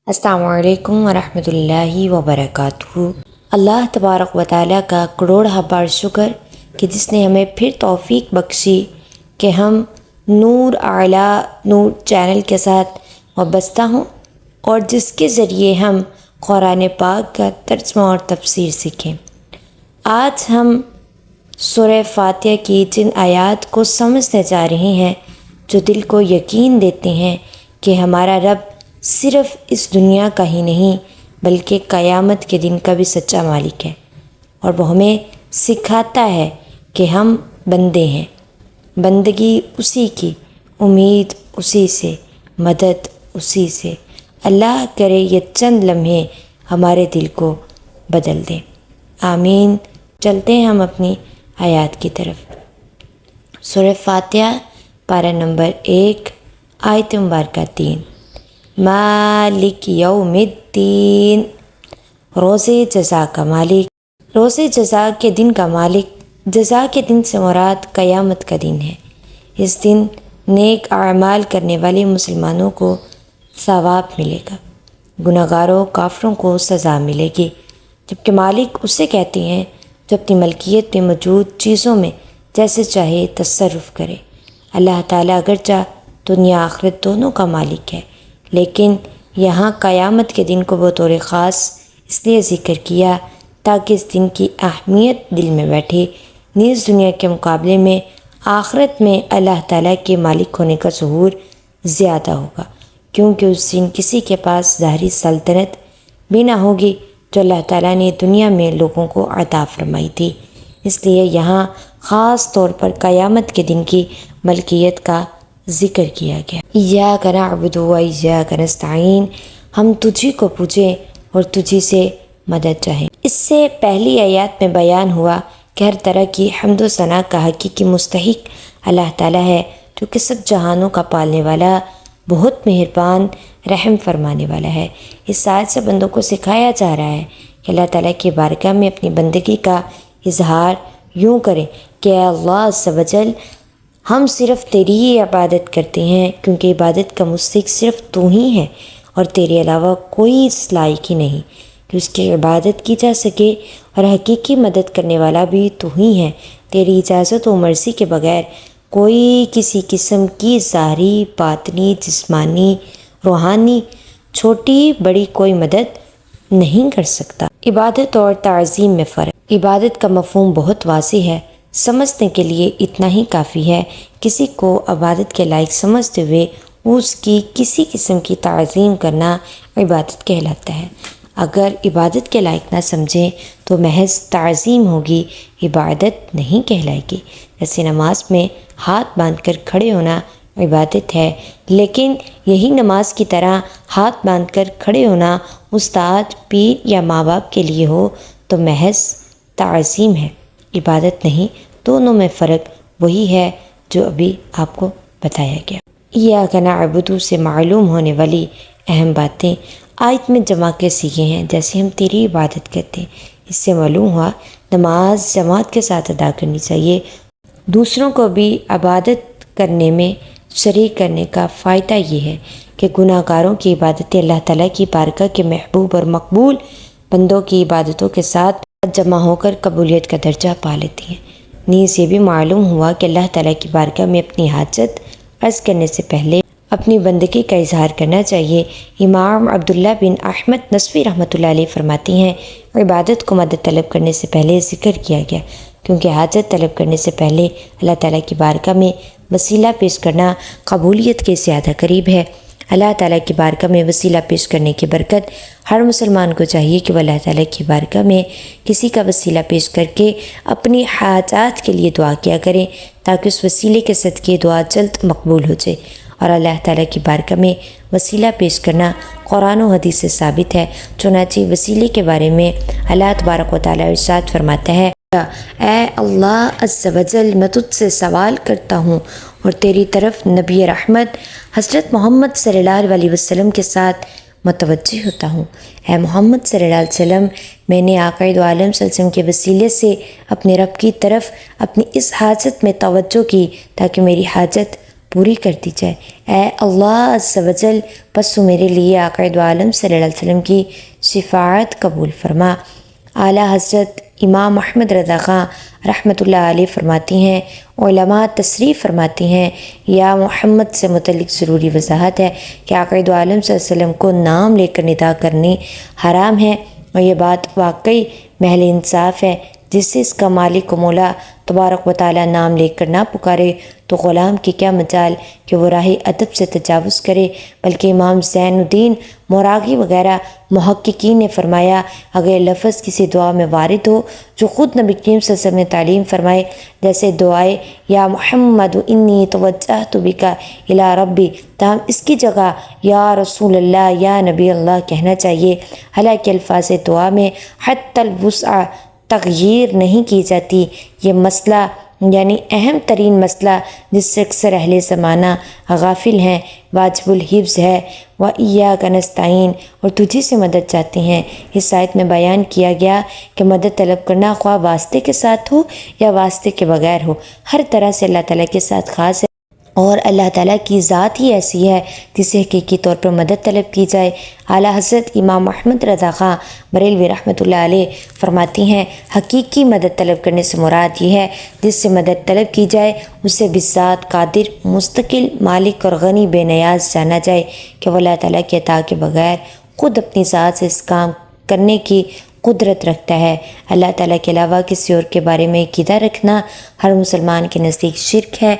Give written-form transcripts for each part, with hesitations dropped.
السلام علیکم ورحمۃ اللہ وبرکاتہ۔ اللہ تبارک و تعالیٰ کا کروڑہ بار شکر کہ جس نے ہمیں پھر توفیق بخشی کہ ہم نور اعلیٰ نور چینل کے ساتھ وابستہ ہوں اور جس کے ذریعے ہم قرآن پاک کا ترجمہ اور تفسیر سیکھیں۔ آج ہم سورہ فاتحہ کی جن آیات کو سمجھنے جا رہے ہیں جو دل کو یقین دیتے ہیں کہ ہمارا رب صرف اس دنیا کا ہی نہیں بلکہ قیامت کے دن کا بھی سچا مالک ہے، اور وہ ہمیں سکھاتا ہے کہ ہم بندے ہیں، بندگی اسی کی، امید اسی سے، مدد اسی سے۔ اللہ کرے یہ چند لمحے ہمارے دل کو بدل دیں، آمین۔ چلتے ہیں ہم اپنی آیات کی طرف۔ سورہ فاتحہ پارہ نمبر 1 آیت مبارکہ 3۔ مالک یوم الدین، روز جزا کا مالک، روز جزا کے دن کا مالک۔ جزا کے دن سے مراد قیامت کا دن ہے۔ اس دن نیک اعمال کرنے والے مسلمانوں کو ثواب ملے گا، گناہ گاروں کافروں کو سزا ملے گی، جبکہ مالک اسے کہتے ہیں جو اپنی ملکیت میں موجود چیزوں میں جیسے چاہے تصرف کرے۔ اللہ تعالیٰ اگرچہ دنیا آخرت دونوں کا مالک ہے، لیکن یہاں قیامت کے دن کو بطور خاص اس لیے ذکر کیا تاکہ اس دن کی اہمیت دل میں بیٹھے۔ نیز دنیا کے مقابلے میں آخرت میں اللہ تعالیٰ کے مالک ہونے کا ظہور زیادہ ہوگا، کیونکہ اس دن کسی کے پاس ظاہری سلطنت بھی نہ ہوگی جو اللہ تعالیٰ نے دنیا میں لوگوں کو عطا فرمائی تھی۔ اس لیے یہاں خاص طور پر قیامت کے دن کی ملکیت کا ذکر کیا گیا۔ ایاک نعبد و ایاک نستعین، ہم تجھی کو پوجیں اور تجھی سے مدد چاہیں۔ اس سے پہلی آیات میں بیان ہوا کہ ہر طرح کی حمد و ثنا کا حقیقی مستحق اللہ تعالیٰ ہے، جو کہ سب جہانوں کا پالنے والا، بہت مہربان، رحم فرمانے والا ہے۔ اس آیت سے بندوں کو سکھایا جا رہا ہے کہ اللہ تعالیٰ کی بارگاہ میں اپنی بندگی کا اظہار یوں کریں کہ اے اللہ عز و جل، ہم صرف تیری ہی عبادت کرتے ہیں، کیونکہ عبادت کا مستحق صرف تو ہی ہے اور تیرے علاوہ کوئی اس لائق ہی نہیں کہ اس کی عبادت کی جا سکے، اور حقیقی مدد کرنے والا بھی تو ہی ہے۔ تیری اجازت و مرضی کے بغیر کوئی کسی قسم کی ظاہری، باطنی، جسمانی، روحانی، چھوٹی بڑی کوئی مدد نہیں کر سکتا۔ عبادت اور تعظیم میں فرق۔ عبادت کا مفہوم بہت واضح ہے، سمجھنے کے لیے اتنا ہی کافی ہے۔ کسی کو عبادت کے لائق سمجھتے ہوئے اس کی کسی قسم کی تعظیم کرنا عبادت کہلاتا ہے۔ اگر عبادت کے لائق نہ سمجھیں تو محض تعظیم ہوگی، عبادت نہیں کہلائے گی۔ جیسے نماز میں ہاتھ باندھ کر کھڑے ہونا عبادت ہے، لیکن یہی نماز کی طرح ہاتھ باندھ کر کھڑے ہونا استاد، پیر یا ماں باپ کے لیے ہو تو محض تعظیم ہے، عبادت نہیں۔ دونوں میں فرق وہی ہے جو ابھی آپ کو بتایا گیا۔ ایاک نعبد سے معلوم ہونے والی اہم باتیں آیت میں جمع کے سیکھے ہیں، جیسے ہم تیری عبادت کرتے ہیں۔ اس سے معلوم ہوا نماز جماعت کے ساتھ ادا کرنی چاہیے۔ دوسروں کو بھی عبادت کرنے میں شریک کرنے کا فائدہ یہ ہے کہ گناہ گاروں کی عبادتیں اللہ تعالیٰ کی بارگاہ کے محبوب اور مقبول بندوں کی عبادتوں کے ساتھ جمع ہو کر قبولیت کا درجہ پا لیتی ہیں۔ نیز یہ بھی معلوم ہوا کہ اللہ تعالیٰ کی بارگاہ میں اپنی حاجت عرض کرنے سے پہلے اپنی بندگی کا اظہار کرنا چاہیے۔ امام عبداللہ بن احمد نصفی رحمۃ اللہ علیہ فرماتی ہیں، عبادت کو مدد طلب کرنے سے پہلے ذکر کیا گیا، کیونکہ حاجت طلب کرنے سے پہلے اللہ تعالیٰ کی بارگاہ میں وسیلہ پیش کرنا قبولیت کے زیادہ قریب ہے۔ اللہ تعالیٰ کی بارگاہ میں وسیلہ پیش کرنے کی برکت ہر مسلمان کو چاہیے کہ وہ اللہ تعالیٰ کی بارگاہ میں کسی کا وسیلہ پیش کر کے اپنی حاجات کے لیے دعا کیا کریں، تاکہ اس وسیلے کے صدقے دعا جلد مقبول ہو جائے۔ اور اللہ تعالیٰ کی بارگاہ میں وسیلہ پیش کرنا قرآن و حدیث سے ثابت ہے۔ چنانچہ وسیلے کے بارے میں اللہ تبارک و تعالیٰ ارشاد فرماتا ہے، اے اللہ عز و جل، میں تجھ سے سوال کرتا ہوں اور تیری طرف نبی رحمت حضرت محمد صلی اللہ علیہ وسلم کے ساتھ متوجہ ہوتا ہوں۔ اے محمد صلی اللہ علیہ وسلم، میں نے آقا دو عالم صلی اللہ علیہ وسلم کے وسیلے سے اپنے رب کی طرف اپنی اس حاجت میں توجہ کی تاکہ میری حاجت پوری کر دی جائے۔ اے اللہ عز و جل، پس تو میرے لیے آقا دو عالم صلی اللہ علیہ وسلم کی شفاعت قبول فرما۔ اعلیٰ حضرت امام احمد رضا خان رحمۃ اللہ علیہ فرماتی ہیں، علماء تصریح فرماتی ہیں، یا محمد سے متعلق ضروری وضاحت ہے کہ آقا دو عالم صلی اللہ علیہ وسلم کو نام لے کر ندا کرنی حرام ہے، اور یہ بات واقعی محل انصاف ہے۔ جس سے اس کا مالک و مولا تبارک و تعالیٰ نام لے کر نہ پکارے تو غلام کی کیا مجال کہ وہ راہ ادب سے تجاوز کرے۔ بلکہ امام زین الدین موراغی وغیرہ محققین نے فرمایا، اگر لفظ کسی دعا میں وارد ہو جو خود نبی کریم صلی اللہ علیہ وسلم نے تعلیم فرمائے، جیسے دعائے یا محمد انی توجہت بک الی ربی، تاہم اس کی جگہ یا رسول اللہ یا نبی اللہ کہنا چاہیے۔ حالانکہ الفاظ دعا میں حتی الوسع تغییر نہیں کی جاتی۔ یہ مسئلہ یعنی اہم ترین مسئلہ جس سے اکثر اہل زمانہ غافل ہیں، واجب الحفظ ہے۔ وَإِيَّاكَ نَسْتَعِينُ، اور تجھی سے مدد چاہتے ہیں۔ اس آیت میں بیان کیا گیا کہ مدد طلب کرنا خواہ واسطے کے ساتھ ہو یا واسطے کے بغیر ہو، ہر طرح سے اللہ تعالیٰ کے ساتھ خاص ہے، اور اللہ تعالیٰ کی ذات ہی ایسی ہے جسے حقیقی طور پر مدد طلب کی جائے۔ اعلیٰ حضرت امام احمد رضا خان بریلوی رحمۃ اللہ علیہ فرماتی ہیں، حقیقی مدد طلب کرنے سے مراد یہ ہے جس سے مدد طلب کی جائے اسے بذات قادر، مستقل، مالک اور غنی بے نیاز جانا جائے کہ وہ اللہ تعالیٰ کے عطا کے بغیر خود اپنی ذات سے اس کام کرنے کی قدرت رکھتا ہے۔ اللہ تعالیٰ کے علاوہ کسی اور کے بارے میں عقیدہ رکھنا ہر مسلمان کے نزدیک شرک ہے۔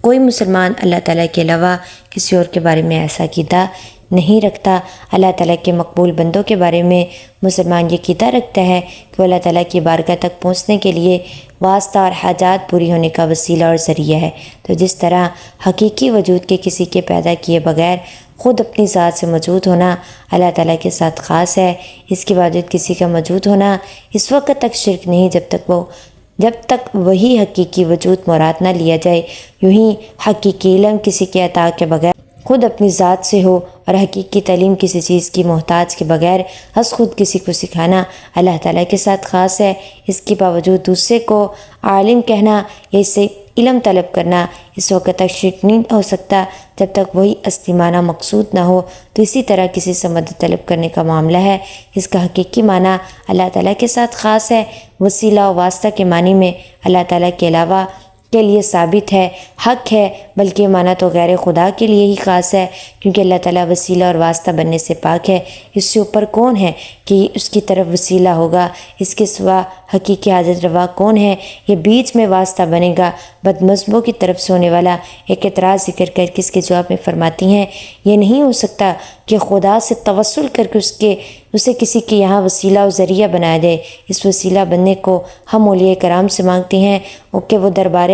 کوئی مسلمان اللہ تعالیٰ کے علاوہ کسی اور کے بارے میں ایسا عقیدہ نہیں رکھتا۔ اللہ تعالیٰ کے مقبول بندوں کے بارے میں مسلمان یہ عقیدہ رکھتا ہے کہ وہ اللہ تعالیٰ کی بارگاہ تک پہنچنے کے لیے واسطہ اور حاجات پوری ہونے کا وسیلہ اور ذریعہ ہے۔ تو جس طرح حقیقی وجود کے کسی کے پیدا کیے بغیر خود اپنی ذات سے موجود ہونا اللہ تعالیٰ کے ساتھ خاص ہے، اس کے باوجود کسی کا موجود ہونا اس وقت تک شرک نہیں جب تک وہی حقیقی وجود مراد نہ لیا جائے۔ یوں ہی حقیقی علم کسی کے عطا کے بغیر خود اپنی ذات سے ہو، اور حقیقی تعلیم کسی چیز کی محتاج کے بغیر از خود کسی کو سکھانا اللہ تعالیٰ کے ساتھ خاص ہے۔ اس کے باوجود دوسرے کو عالم کہنا یا اس سے علم طلب کرنا اس وقت تک شرک نہیں ہو سکتا جب تک وہی اصلی معنی مقصود نہ ہو۔ تو اسی طرح کسی سے مدد طلب کرنے کا معاملہ ہے، اس کا حقیقی معنی اللہ تعالیٰ کے ساتھ خاص ہے، وسیلہ و واسطہ کے معنی میں اللہ تعالیٰ کے علاوہ کے لیے ثابت ہے، حق ہے، بلکہ معنی تو غیر خدا کے لیے ہی خاص ہے، کیونکہ اللہ تعالیٰ وسیلہ اور واسطہ بننے سے پاک ہے۔ اس سے اوپر کون ہے کہ اس کی طرف وسیلہ ہوگا؟ اس کے سوا حقیقی حاجت روا کون ہے؟ یہ بیچ میں واسطہ بنے گا۔ بد مذہبوں کی طرف سے ہونے والا ایک اعتراض ذکر کر کے اس کے جواب میں فرماتی ہیں، یہ نہیں ہو سکتا کہ خدا سے توسل کر کے اسے کسی کے یہاں وسیلہ و ذریعہ بنایا جائے۔ اس وسیلہ بننے کو ہم اولیاء کرام سے مانگتے ہیں کہ وہ دربار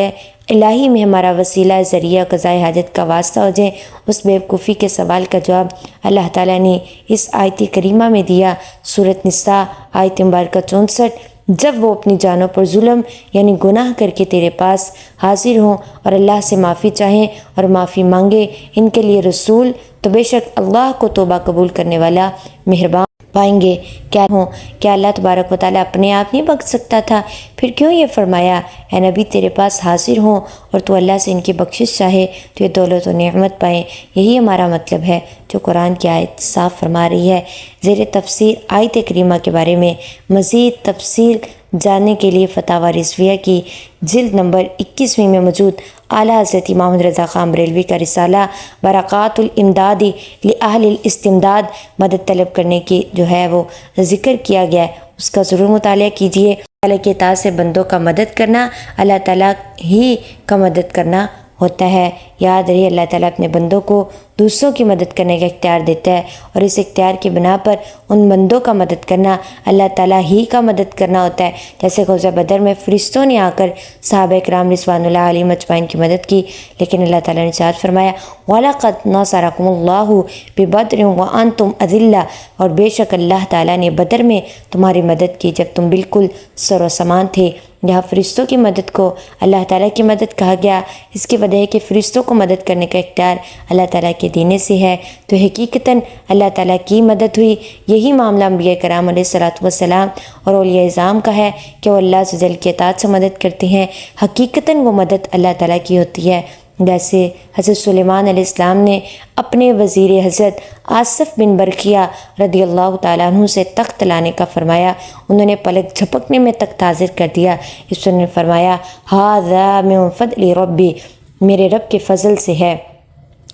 الہی میں ہمارا وسیلہ ذریعہ قضائے حاجت کا واسطہ ہو جائے۔ اس بیوقوفی کے سوال کا جواب اللہ تعالیٰ نے اس آیت کریمہ میں دیا۔ سورۃ نساء آیت مبارکہ 64، جب وہ اپنی جانوں پر ظلم یعنی گناہ کر کے تیرے پاس حاضر ہوں اور اللہ سے معافی چاہیں اور معافی مانگے ان کے لیے رسول، تو بے شک اللہ کو توبہ قبول کرنے والا مہربان پائیں گے۔ کیا اللہ تبارک و تعالیٰ اپنے آپ نہیں بخش سکتا تھا؟ پھر کیوں یہ فرمایا اے نبی تیرے پاس حاضر ہوں اور تو اللہ سے ان کی بخشش چاہے تو یہ دولت و نعمت پائیں؟ یہی ہمارا مطلب ہے جو قرآن کی آیت صاف فرما رہی ہے۔ زیر تفسیر آیت کریمہ کے بارے میں مزید تفصیل جاننے کے لیے فتاوی رضویہ کی جلد نمبر 21 میں موجود اعلیٰ حضرت امام رضا خان بریلوی کا رسالہ برکات الامداد لأہل الاستمداد، مدد طلب کرنے کی جو ہے وہ ذکر کیا گیا ہے، اس کا ضرور مطالعہ کیجیے۔ اللہ کے اطاعت سے بندوں کا مدد کرنا اللہ تعالیٰ ہی کا مدد کرنا ہوتا ہے۔ یاد رہے اللہ تعالیٰ اپنے بندوں کو دوسروں کی مدد کرنے کا اختیار دیتا ہے، اور اس اختیار کی بنا پر ان بندوں کا مدد کرنا اللہ تعالیٰ ہی کا مدد کرنا ہوتا ہے۔ جیسے غزوہ بدر میں فرشتوں نے آ کر صحابہ کرام رضوان اللہ علیہم اجمعین کی مدد کی، لیکن اللہ تعالیٰ نے ارشاد فرمایا وَلَقَدْ نَصَرَكُمُ اللَّهُ بِبَدْرٍ وَأَنْتُمْ أَذِلَّةٌ، اور بے شک اللہ تعالیٰ نے بدر میں تمہاری مدد کی جب تم بالکل سر و سامان تھے۔ یہاں فرشتوں کی مدد کو اللہ تعالیٰ کی مدد کہا گیا، اس کی وجہ ہے کہ فرشتوں کو مدد کرنے کا اختیار اللہ تعالیٰ کے دینے سے ہے، تو حقیقتاً اللہ تعالیٰ کی مدد ہوئی۔ یہی معاملہ انبیاء کرام علیہ الصلوۃ والسلام اور اولیاء اعظام کا ہے کہ وہ اللہ عز و جل کی اطاعت سے مدد کرتے ہیں، حقیقتاً وہ مدد اللہ تعالیٰ کی ہوتی ہے۔ جیسے حضرت سلیمان علیہ السلام نے اپنے وزیر حضرت آصف بن برقیہ رضی اللہ تعالیٰ عنہ سے تخت لانے کا فرمایا، انہوں نے پلک جھپکنے میں تخت حاضر کر دیا۔ اس پر انہوں نے فرمایا ھذا من فضل ربی، میرے رب کے فضل سے ہے۔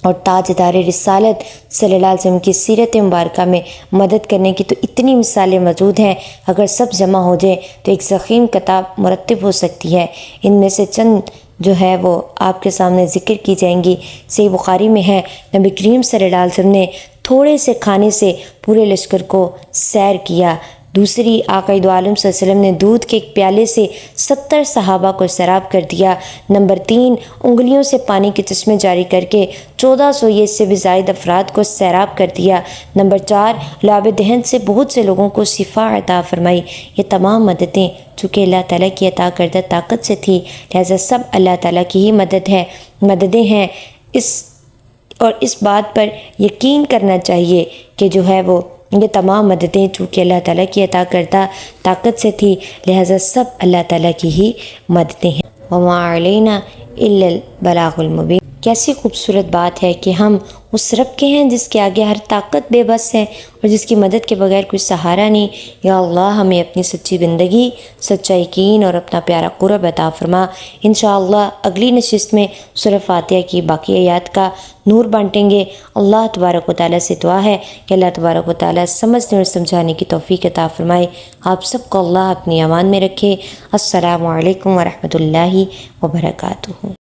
اور تاجدار رسالت صلی اللہ علیہ وسلم کی سیرت مبارکہ میں مدد کرنے کی تو اتنی مثالیں موجود ہیں، اگر سب جمع ہو جائیں تو ایک ضخیم کتاب مرتب ہو سکتی ہے۔ ان میں سے چند جو ہے وہ آپ کے سامنے ذکر کی جائیں گی۔ صحیح بخاری میں ہے، نبی کریم صلی اللہ علیہ وسلم نے تھوڑے سے کھانے سے پورے لشکر کو سیر کیا۔ دوسری، آقا دو عالم صلی اللہ علیہ وسلم نے دودھ کے ایک پیالے سے 70 صحابہ کو سیراب کر دیا۔ نمبر 3، انگلیوں سے پانی کے چشمے جاری کر کے 1400 یا اس سے بھی زائد افراد کو سیراب کر دیا۔ نمبر 4، لعاب دہن سے بہت سے لوگوں کو شفا عطا فرمائی۔ یہ تمام مددیں چونکہ اللہ تعالیٰ کی عطا کردہ طاقت سے تھی، لہذا سب اللہ تعالیٰ کی ہی مددیں ہیں۔ اس بات پر یقین کرنا چاہیے کہ جو ہے وہ یہ تمام مددیں چونکہ اللہ تعالیٰ کی عطا کردہ طاقت سے تھی، لہذا سب اللہ تعالیٰ کی ہی مددیں ہیں۔ وَمَا عَلَيْنَا إِلَّا الْبَلَاغُ الْمُبِينُ۔ کیسی خوبصورت بات ہے کہ ہم اس رب کے ہیں جس کے آگے ہر طاقت بے بس ہے اور جس کی مدد کے بغیر کوئی سہارا نہیں۔ یا اللہ ہمیں اپنی سچی بندگی، سچا یقین اور اپنا پیارا قرب عطا فرما۔ انشاءاللہ اگلی نشست میں سورہ فاتحہ کی باقی آیات کا نور بانٹیں گے۔ اللہ تبارک و تعالیٰ سے دعا ہے کہ اللہ تبارک و تعالیٰ سمجھنے اور سمجھانے کی توفیق عطا فرمائے۔ آپ سب کو اللہ اپنی امان میں رکھے۔ السلام علیکم ورحمۃ اللہ وبرکاتہ۔